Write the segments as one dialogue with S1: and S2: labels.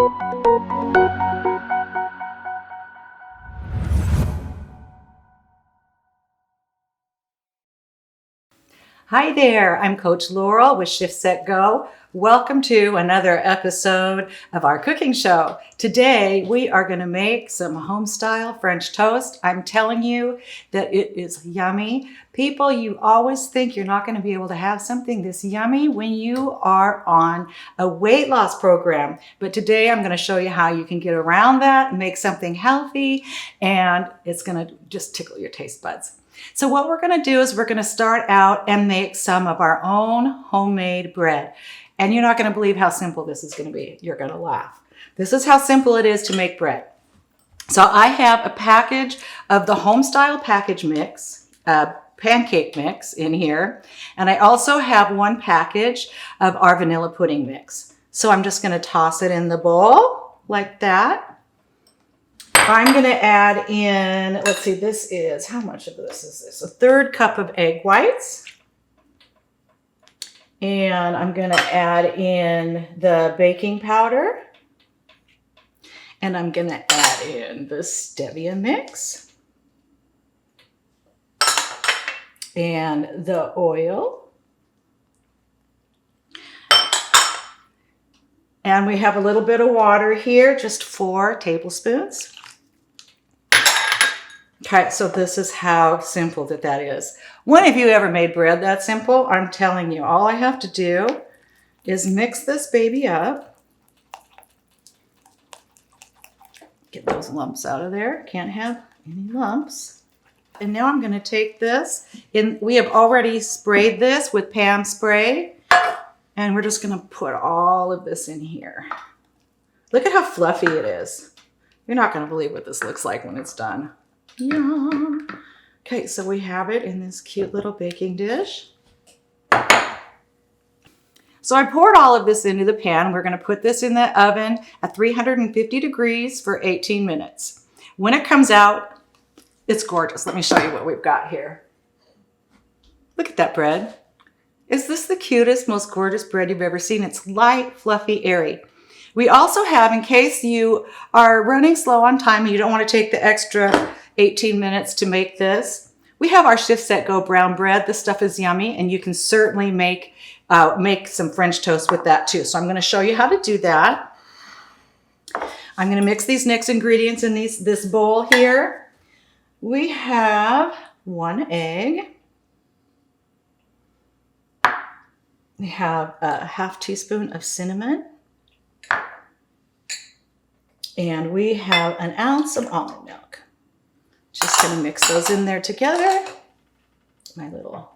S1: Hi there, I'm Coach Laurel with ShiftSetGo. Welcome to another episode of our cooking show. Today we are going to make some home-style French toast. I'm telling you that it is yummy. People, you always think you're not going to be able to have something this yummy when you are on a weight loss program. But today I'm going to show you how you can get around that and make something healthy, and it's going to just tickle your taste buds. So what we're going to do is we're going to start out and make some of our own homemade bread. And you're not going to believe how simple this is going to be. You're going to laugh. This is how simple it is to make bread. So I have a package of the home-style package mix, pancake mix in here. And I also have one package of our vanilla pudding mix. So I'm just going to toss it in the bowl like that. I'm going to add in, let's see, this is, how much of this is this? 1/3 cup of egg whites. And I'm going to add in the baking powder. And I'm going to add in the stevia mix. And the oil. And we have a little bit of water here, just 4 tablespoons. Okay, so this is how simple that is. When have you ever made bread that simple? I'm telling you, all I have to do is mix this baby up. Get those lumps out of there. Can't have any lumps. And now I'm going to take this, and we have already sprayed this with Pam spray, and we're just going to put all of this in here. Look at how fluffy it is. You're not going to believe what this looks like when it's done. Yum. Okay, so we have it in this cute little baking dish. So I poured all of this into the pan. We're going to put this in the oven at 350 degrees for 18 minutes. When it comes out, it's gorgeous. Let me show you what we've got here. Look at that bread. Is this the cutest, most gorgeous bread you've ever seen? It's light, fluffy, airy. We also have, in case you are running slow on time and you don't want to take the extra 18 minutes to make this, we have our ShiftSetGo brown bread. This stuff is yummy, and you can certainly make some French toast with that too. So I'm going to show you how to do that. I'm going to mix these next ingredients in this bowl here. We have 1 egg. We have a 1/2 teaspoon of cinnamon. And we have 1 ounce of almond milk. Just going to mix those in there together. My little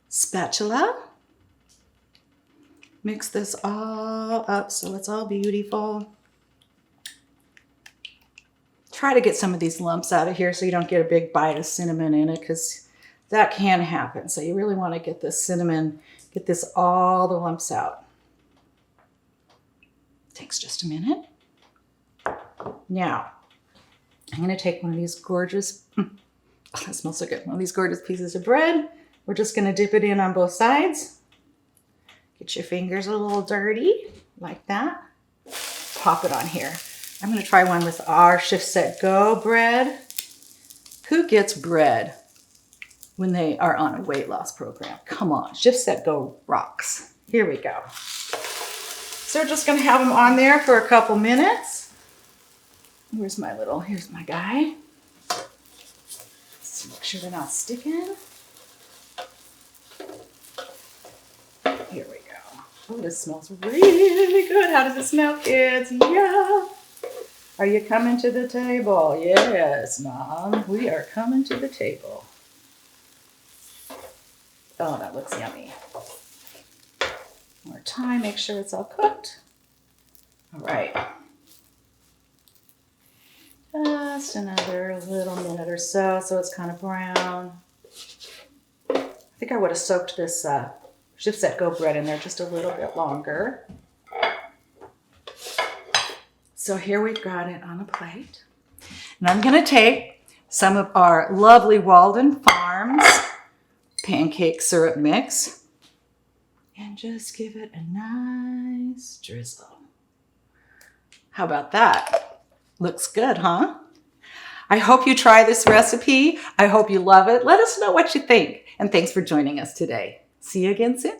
S1: spatula. Mix this all up so it's all beautiful. Try to get some of these lumps out of here so you don't get a big bite of cinnamon in it, because that can happen. So you really want to get this cinnamon, get all the lumps out. Takes just a minute. Now, I'm going to take one of these gorgeous, oh, that smells so good, one of these gorgeous pieces of bread. We're just going to dip it in on both sides. Get your fingers a little dirty, like that. Pop it on here. I'm going to try one with our ShiftSetGo bread. Who gets bread when they are on a weight loss program? Come on, ShiftSetGo rocks. Here we go. So we're just going to have them on there for a couple minutes. Here's my guy. Let's make sure they're not sticking. Here we go. Oh, this smells really good. How does it smell, kids? Yeah. Are you coming to the table? Yes, Mom. We are coming to the table. Oh, that looks yummy. More time, make sure it's all cooked. All right. Just another little minute or so it's kind of brown. I think I would have soaked this ShiftSetGo bread in there just a little bit longer. So here we've got it on a plate. And I'm going to take some of our lovely Walden Farms pancake syrup mix and just give it a nice drizzle. How about that? Looks good, huh? I hope you try this recipe. I hope you love it. Let us know what you think. And thanks for joining us today. See you again soon.